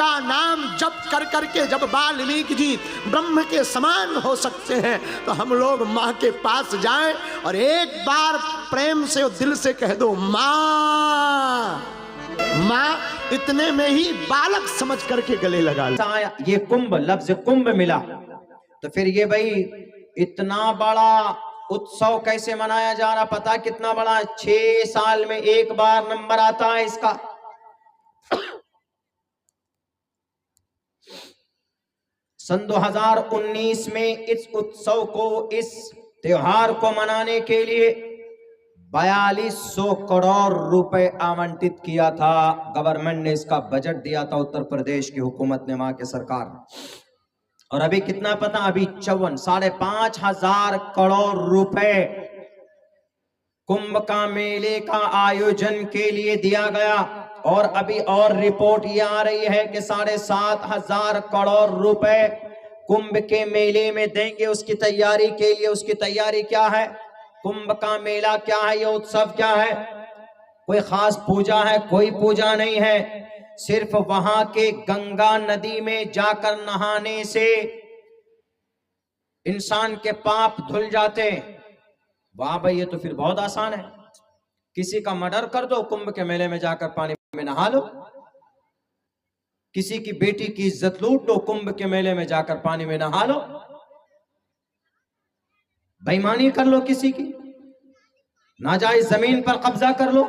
का नाम जप कर करके जब वाल्मीकि जी ब्रह्म के समान हो सकते हैं तो हम लोग माँ के पास जाएं और एक बार प्रेम से और दिल से कह दो माँ। माँ इतने में ही बालक समझ करके गले लगा ले। ये कुंभ, लफ्ज कुंभ मिला तो फिर ये भाई इतना बड़ा उत्सव कैसे मनाया जा रहा, पता कितना बड़ा, 6 साल में एक बार नंबर आता है इसका। सन 2019 में इस उत्सव को, इस त्योहार को मनाने के लिए 4200 करोड़ रुपए आवंटित किया था। गवर्नमेंट ने इसका बजट दिया था, उत्तर प्रदेश की हुकूमत ने, वहां की सरकार। और अभी कितना पता, अभी 54,500 करोड़ रुपए कुंभ का मेले का आयोजन के लिए दिया गया। और अभी और रिपोर्ट ये आ रही है कि 7,500 करोड़ रुपए कुंभ के मेले में देंगे उसकी तैयारी के लिए। उसकी तैयारी क्या है? कुंभ का मेला क्या है, ये उत्सव क्या है? कोई खास पूजा है? कोई पूजा नहीं है। सिर्फ वहां के गंगा नदी में जाकर नहाने से इंसान के पाप धुल जाते। वाह भाई, ये तो फिर बहुत आसान है। किसी का मर्डर कर दो, कुंभ के मेले में जाकर पानी में नहा लो। किसी की बेटी की इज्जत लूट लो, कुंभ के मेले में जाकर पानी में नहा लो। बेईमानी कर लो, किसी की नाजायज जमीन पर कब्जा कर लो।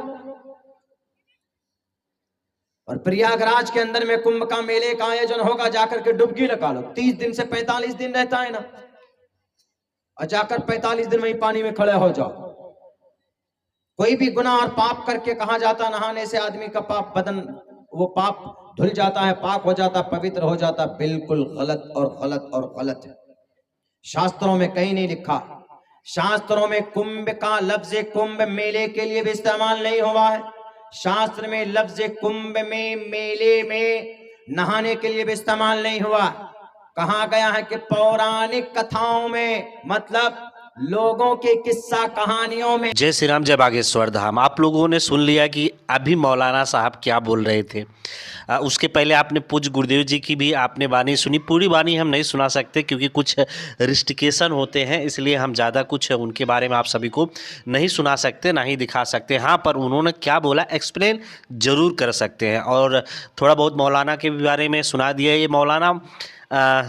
और प्रयागराज के अंदर में कुंभ का मेले का आयोजन होगा, जाकर के डुबकी लगा लो। 30 दिन से 45 दिन रहता है ना, और जाकर 45 दिन में ही पानी में खड़े हो जाओ। कोई भी गुनाह और पाप करके कहा जाता नहाने से आदमी का पाप बदन, वो पाप धुल जाता है, पाक हो जाता, पवित्र हो जाता। बिल्कुल गलत और गलत और गलत है। शास्त्रों में कहीं नहीं लिखा। शास्त्रों में कुंभ का लफ्ज कुंभ मेले के लिए भी इस्तेमाल नहीं हुआ है। शास्त्र में लफ्ज कुंभ में मेले में नहाने के लिए भी इस्तेमाल नहीं हुआ। कहा गया है कि पौराणिक कथाओं में, मतलब लोगों के किस्सा कहानियों में। जय श्री राम, जय बागेश्वर धाम। आप लोगों ने सुन लिया कि अभी मौलाना साहब क्या बोल रहे थे। उसके पहले आपने पूज्य गुरुदेव जी की भी आपने वाणी सुनी। पूरी वाणी हम नहीं सुना सकते क्योंकि कुछ रिस्ट्रिक्शन होते हैं, इसलिए हम ज़्यादा कुछ उनके बारे में आप सभी को नहीं सुना सकते, ना ही दिखा सकते। हाँ, पर उन्होंने क्या बोला एक्सप्लेन ज़रूर कर सकते हैं और थोड़ा बहुत मौलाना के बारे में सुना दिया। ये मौलाना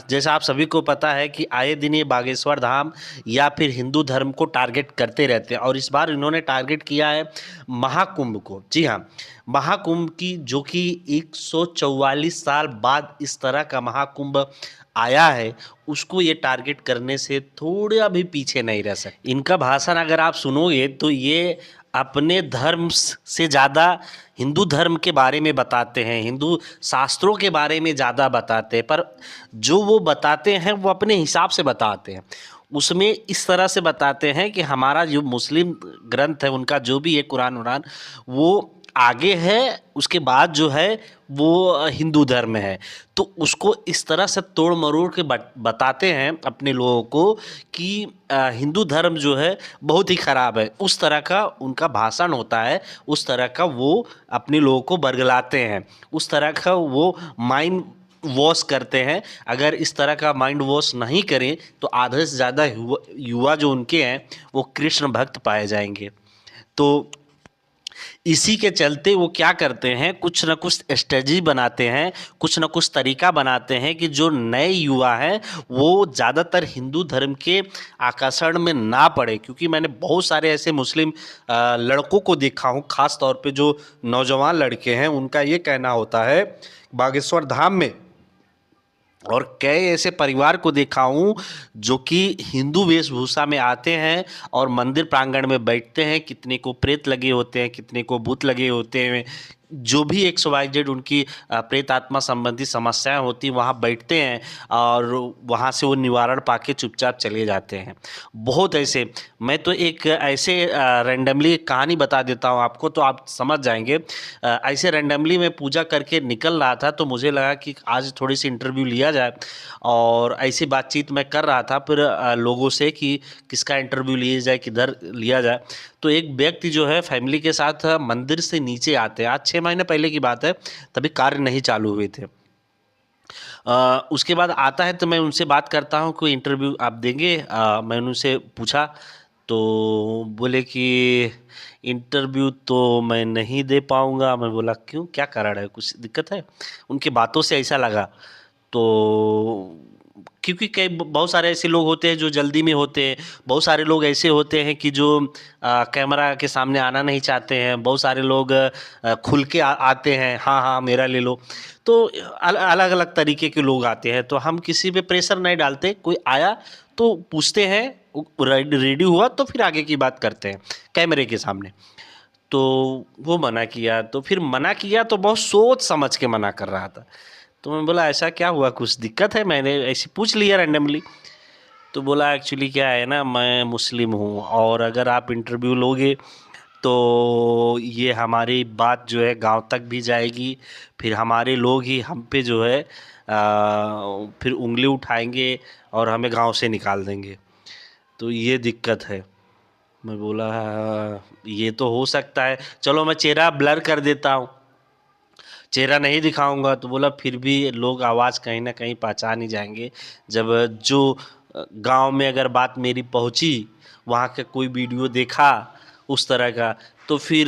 जैसा आप सभी को पता है कि आए दिन ये बागेश्वर धाम या फिर हिंदू धर्म को टारगेट करते रहते हैं और इस बार इन्होंने टारगेट किया है महाकुंभ को। जी हाँ, महाकुंभ की, जो कि 144 साल बाद इस तरह का महाकुंभ आया है, उसको ये टारगेट करने से थोड़ा भी पीछे नहीं रह सकते। इनका भाषण अगर आप सुनोगे तो ये अपने धर्म से ज़्यादा हिंदू धर्म के बारे में बताते हैं, हिंदू शास्त्रों के बारे में ज़्यादा बताते हैं, पर जो वो बताते हैं वो अपने हिसाब से बताते हैं। उसमें इस तरह से बताते हैं कि हमारा जो मुस्लिम ग्रंथ है, उनका जो भी है कुरान उरान, वो आगे है, उसके बाद जो है वो हिंदू धर्म है। तो उसको इस तरह से तोड़ मरोड़ के बताते हैं अपने लोगों को कि हिंदू धर्म जो है बहुत ही ख़राब है। उस तरह का उनका भाषण होता है, उस तरह का वो अपने लोगों को बरगलाते हैं, उस तरह का वो माइंड वॉश करते हैं। अगर इस तरह का माइंड वॉश नहीं करें तो आधे से ज़्यादा युवा जो उनके हैं वो कृष्ण भक्त पाए जाएंगे। तो इसी के चलते वो क्या करते हैं, कुछ न कुछ स्ट्रेटजी बनाते हैं, कुछ न कुछ तरीका बनाते हैं कि जो नए युवा हैं वो ज़्यादातर हिंदू धर्म के आकर्षण में ना पड़े। क्योंकि मैंने बहुत सारे ऐसे मुस्लिम लड़कों को देखा हूँ, ख़ास तौर पे जो नौजवान लड़के हैं, उनका ये कहना होता है बागेश्वर धाम में, और कई ऐसे परिवार को देखा हूँ जो कि हिंदू वेशभूषा में आते हैं और मंदिर प्रांगण में बैठते हैं। कितने को प्रेत लगे होते हैं, कितने को भूत लगे होते हैं, जो भी XYZ उनकी प्रेत आत्मा संबंधी समस्याएं होती, वहाँ बैठते हैं और वहाँ से वो निवारण पाके चुपचाप चले जाते हैं। बहुत ऐसे, मैं तो एक ऐसे रैंडमली कहानी बता देता हूँ आपको तो आप समझ जाएंगे। ऐसे रैंडमली मैं पूजा करके निकल रहा था तो मुझे लगा कि आज थोड़ी सी इंटरव्यू लिया जाए, और ऐसी बातचीत मैं कर रहा था फिर लोगों से कि किसका इंटरव्यू लिया जाए, किधर लिया जाए। तो एक व्यक्ति जो है फैमिली के साथ मंदिर से नीचे आते हैं, आज 6 महीने पहले की बात है, तभी कार्य नहीं चालू हुए थे। उसके बाद आता है तो मैं उनसे बात करता हूँ, कोई इंटरव्यू आप देंगे? मैंने उनसे पूछा तो बोले कि इंटरव्यू तो मैं नहीं दे पाऊँगा। मैं बोला क्यों, क्या कारण है, कुछ दिक्कत है? उनकी बातों से ऐसा लगा। तो क्योंकि कई बहुत सारे ऐसे लोग होते हैं जो जल्दी में होते हैं, बहुत सारे लोग ऐसे होते हैं कि जो कैमरा के सामने आना नहीं चाहते हैं, बहुत सारे लोग खुल के आते हैं, हाँ हाँ मेरा ले लो। तो अलग अलग तरीके के लोग आते हैं, तो हम किसी पे प्रेशर नहीं डालते। कोई आया तो पूछते हैं, रेडी हुआ तो फिर आगे की बात करते हैं कैमरे के सामने। तो वो मना किया, तो फिर मना किया तो बहुत सोच समझ के मना कर रहा था। तो मैं बोला ऐसा क्या हुआ, कुछ दिक्कत है? मैंने ऐसे पूछ लिया रैंडमली। तो बोला एक्चुअली क्या है ना, मैं मुस्लिम हूँ और अगर आप इंटरव्यू लोगे तो ये हमारी बात जो है गांव तक भी जाएगी, फिर हमारे लोग ही हम पे जो है फिर उंगली उठाएंगे और हमें गांव से निकाल देंगे, तो ये दिक्कत है। मैं बोला ये तो हो सकता है, चलो मैं चेहरा ब्लर कर देता हूँ, चेहरा नहीं दिखाऊंगा। तो बोला फिर भी लोग आवाज़ कहीं ना कहीं पहचान ही जाएंगे। जब जो गांव में अगर बात मेरी पहुंची, वहाँ का कोई वीडियो देखा उस तरह का, तो फिर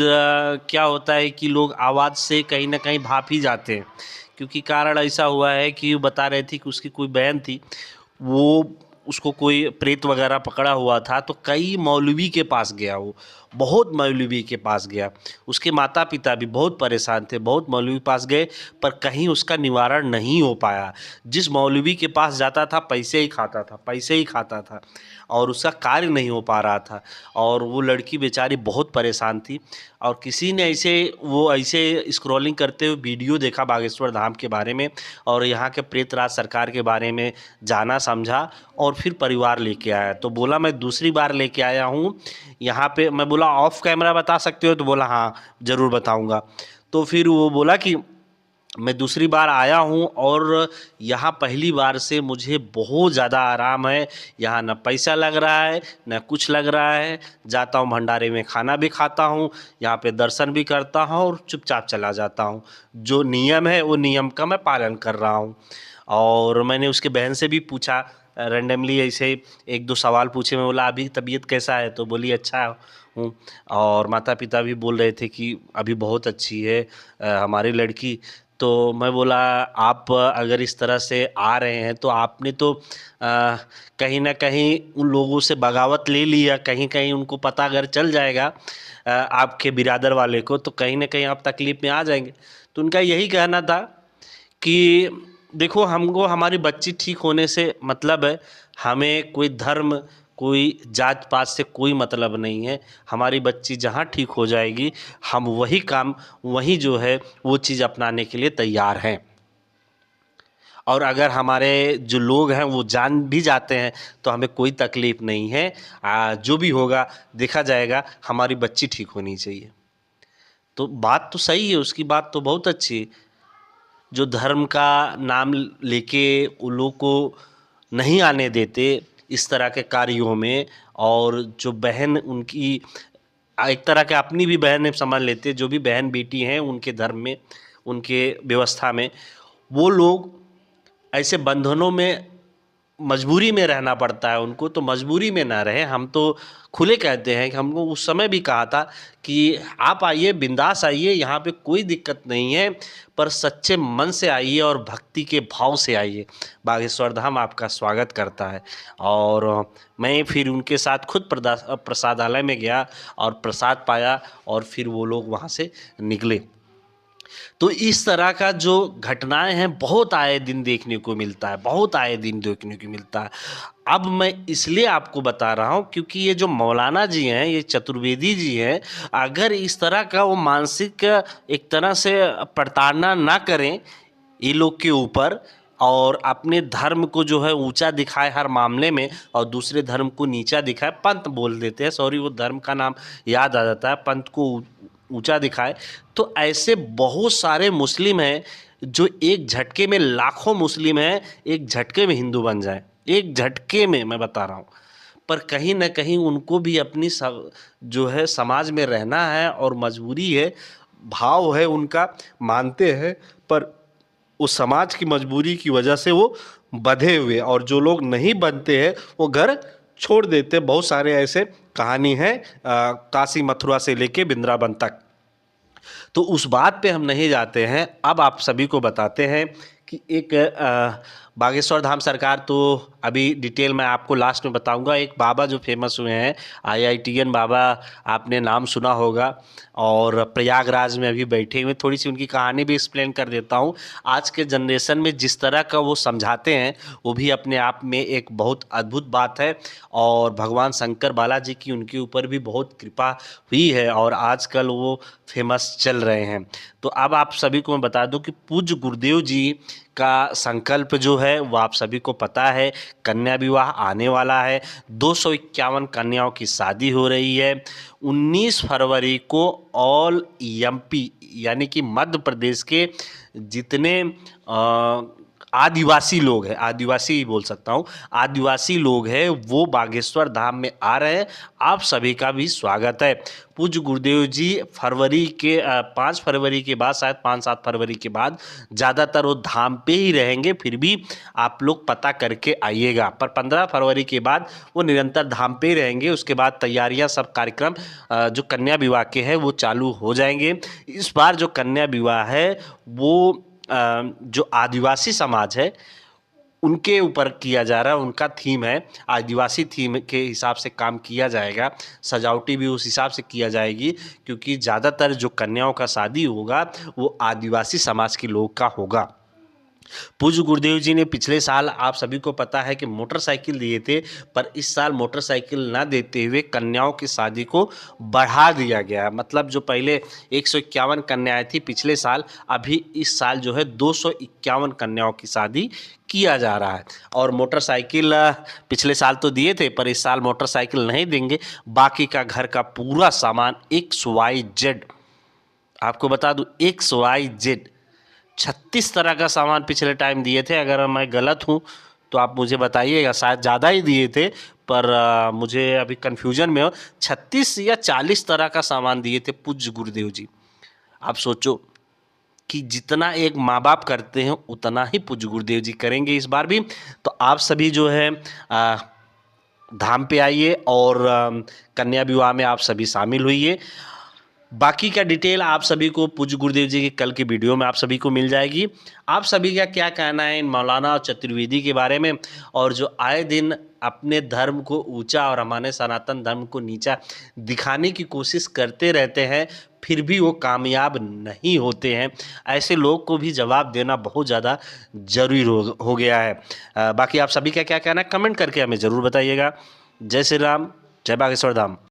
क्या होता है कि लोग आवाज़ से कहीं ना कहीं भाप ही जाते हैं। क्योंकि कारण ऐसा हुआ है कि वो बता रही थी कि उसकी कोई बहन थी, वो उसको कोई प्रेत वगैरह पकड़ा हुआ था, तो कई मौलवी के पास गया, वो बहुत मौलवी के पास गया। उसके माता पिता भी बहुत परेशान थे, बहुत मौलवी के पास गए, पर कहीं उसका निवारण नहीं हो पाया। जिस मौलवी के पास जाता था पैसे ही खाता था, पैसे ही खाता था, और उसका कार्य नहीं हो पा रहा था। और वो लड़की बेचारी बहुत परेशान थी। और किसी ने ऐसे स्क्रॉलिंग करते हुए वीडियो देखा बागेश्वर धाम के बारे में और यहाँ के प्रेतराज सरकार के बारे में जाना समझा, और फिर परिवार लेके आया। तो बोला मैं दूसरी बार लेके आया हूँ यहाँ पे। मैं बोला ऑफ कैमरा बता सकते हो? तो बोला हाँ ज़रूर बताऊँगा। तो फिर वो बोला कि मैं दूसरी बार आया हूँ और यहाँ पहली बार से मुझे बहुत ज़्यादा आराम है। यहाँ ना पैसा लग रहा है ना कुछ लग रहा है। जाता हूँ भंडारे में खाना भी खाता हूँ, यहाँ पे दर्शन भी करता हूँ और चुपचाप चला जाता हूँ। जो नियम है वो नियम का मैं पालन कर रहा हूँ। और मैंने उसके बहन से भी पूछा रैंडमली, ऐसे एक दो सवाल पूछे। मैं बोला अभी तबीयत कैसा है? तो बोली अच्छा हूँ। और माता पिता भी बोल रहे थे कि अभी बहुत अच्छी है हमारी लड़की। तो मैं बोला आप अगर इस तरह से आ रहे हैं तो आपने तो कहीं ना कहीं उन लोगों से बगावत ले लिया, कहीं कहीं उनको पता अगर चल जाएगा आपके बिरादर वाले को, तो कहीं ना कहीं आप तकलीफ़ में आ जाएंगे। तो उनका यही कहना था कि देखो हमको हमारी बच्ची ठीक होने से मतलब है, हमें कोई धर्म कोई जात पात से कोई मतलब नहीं है। हमारी बच्ची जहाँ ठीक हो जाएगी हम वही काम वही जो है वो चीज़ अपनाने के लिए तैयार हैं। और अगर हमारे जो लोग हैं वो जान भी जाते हैं तो हमें कोई तकलीफ़ नहीं है। जो भी होगा देखा जाएगा, हमारी बच्ची ठीक होनी चाहिए। तो बात तो सही है, उसकी बात तो बहुत अच्छी है। जो धर्म का नाम लेके उन लोग को नहीं आने देते इस तरह के कार्यों में, और जो बहन उनकी एक तरह के अपनी भी बहन समझ लेते, जो भी बहन बेटी हैं उनके धर्म में उनके व्यवस्था में, वो लोग ऐसे बंधनों में मजबूरी में रहना पड़ता है उनको। तो मजबूरी में ना रहे, हम तो खुले कहते हैं कि हमको उस समय भी कहा था कि आप आइए, बिंदास आइए, यहाँ पे कोई दिक्कत नहीं है, पर सच्चे मन से आइए और भक्ति के भाव से आइए। बागेश्वर धाम आपका स्वागत करता है। और मैं फिर उनके साथ खुद प्रसादालय में गया और प्रसाद पाया, और फिर वो लोग वहाँ से निकले। तो इस तरह का जो घटनाएं हैं बहुत आए दिन देखने को मिलता है, बहुत आए दिन देखने को मिलता है। अब मैं इसलिए आपको बता रहा हूँ क्योंकि ये जो मौलाना जी हैं, ये चतुर्वेदी जी हैं, अगर इस तरह का वो मानसिक एक तरह से प्रताड़ना ना करें ये लोग के ऊपर, और अपने धर्म को जो है ऊंचा दिखाए हर मामले में और दूसरे धर्म को नीचा दिखाए, पंथ बोल देते हैं, सॉरी वो धर्म का नाम याद आ जाता है, पंथ को ऊंचा दिखाए, तो ऐसे बहुत सारे मुस्लिम हैं जो एक झटके में, लाखों मुस्लिम हैं एक झटके में हिंदू बन जाए, एक झटके में, मैं बता रहा हूँ। पर कहीं ना कहीं उनको भी अपनी जो है समाज में रहना है और मजबूरी है, भाव है उनका, मानते हैं, पर उस समाज की मजबूरी की वजह से वो बंधे हुए, और जो लोग नहीं बनते हैं वो घर छोड़ देते। बहुत सारे ऐसे कहानी है काशी मथुरा से लेके वृंदावन तक। तो उस बात पे हम नहीं जाते हैं। अब आप सभी को बताते हैं कि एक बागेश्वर धाम सरकार, तो अभी डिटेल मैं आपको लास्ट में बताऊंगा। एक बाबा जो फेमस हुए हैं IITN बाबा, आपने नाम सुना होगा, और प्रयागराज में अभी बैठे हुए, थोड़ी सी उनकी कहानी भी एक्सप्लेन कर देता हूँ। आज के जनरेशन में जिस तरह का वो समझाते हैं वो भी अपने आप में एक बहुत अद्भुत बात है, और भगवान शंकर बालाजी की उनके ऊपर भी बहुत कृपा हुई है और आजकल वो फेमस चल रहे हैं। तो अब आप सभी को मैं बता दूं कि पूज्य गुरुदेव जी का संकल्प जो है वो आप सभी को पता है, कन्या विवाह आने वाला है। 251 कन्याओं की शादी हो रही है। 19 फरवरी को ऑल MP यानी कि मध्य प्रदेश के जितने आदिवासी लोग हैं, आदिवासी ही बोल सकता हूँ, आदिवासी लोग हैं वो बागेश्वर धाम में आ रहे हैं। आप सभी का भी स्वागत है। पूज्य गुरुदेव जी फरवरी के 5 फरवरी के बाद, शायद 5-7 फरवरी के बाद ज़्यादातर वो धाम पे ही रहेंगे, फिर भी आप लोग पता करके आइएगा। पर 15 फरवरी के बाद वो निरंतर धाम पे ही रहेंगे। उसके बाद तैयारियां, सब कार्यक्रम जो कन्या विवाह के हैं वो चालू हो जाएंगे। इस बार जो कन्या विवाह है वो जो आदिवासी समाज है उनके ऊपर किया जा रहा है, उनका थीम है, आदिवासी थीम के हिसाब से काम किया जाएगा। सजावटी भी उस हिसाब से किया जाएगी, क्योंकि ज़्यादातर जो कन्याओं का शादी होगा वो आदिवासी समाज के लोग का होगा। पूज्य गुरुदेव जी ने पिछले साल, आप सभी को पता है कि मोटरसाइकिल दिए थे, पर इस साल मोटरसाइकिल ना देते हुए कन्याओं की शादी को बढ़ा दिया गया। मतलब जो पहले 151 कन्याएं थी पिछले साल, अभी इस साल जो है 251 कन्याओं की शादी किया जा रहा है। और मोटरसाइकिल पिछले साल तो दिए थे, पर इस साल मोटरसाइकिल नहीं देंगे। बाकी का घर का पूरा सामान XYZ, आपको बता दूं XYZ 36 तरह का सामान पिछले टाइम दिए थे। अगर मैं गलत हूँ तो आप मुझे बताइएगा, शायद ज़्यादा ही दिए थे, पर मुझे अभी कन्फ्यूजन में हो। 36 या 40 तरह का सामान दिए थे पूज्य गुरुदेव जी। आप सोचो कि जितना एक माँ बाप करते हैं उतना ही पूज्य गुरुदेव जी करेंगे इस बार भी। तो आप सभी जो है धाम पे आइए और कन्या विवाह में आप सभी शामिल हुइए। बाकी का डिटेल आप सभी को पूज्य गुरुदेव जी के कल की वीडियो में आप सभी को मिल जाएगी। आप सभी का क्या कहना है इन मौलाना और चतुर्वेदी के बारे में, और जो आए दिन अपने धर्म को ऊंचा और हमारे सनातन धर्म को नीचा दिखाने की कोशिश करते रहते हैं, फिर भी वो कामयाब नहीं होते हैं। ऐसे लोग को भी जवाब देना बहुत ज़्यादा जरूरी हो गया है। बाकी आप सभी का क्या कहना है कमेंट करके हमें ज़रूर बताइएगा। जय श्री राम, जय बागेश्वर धाम।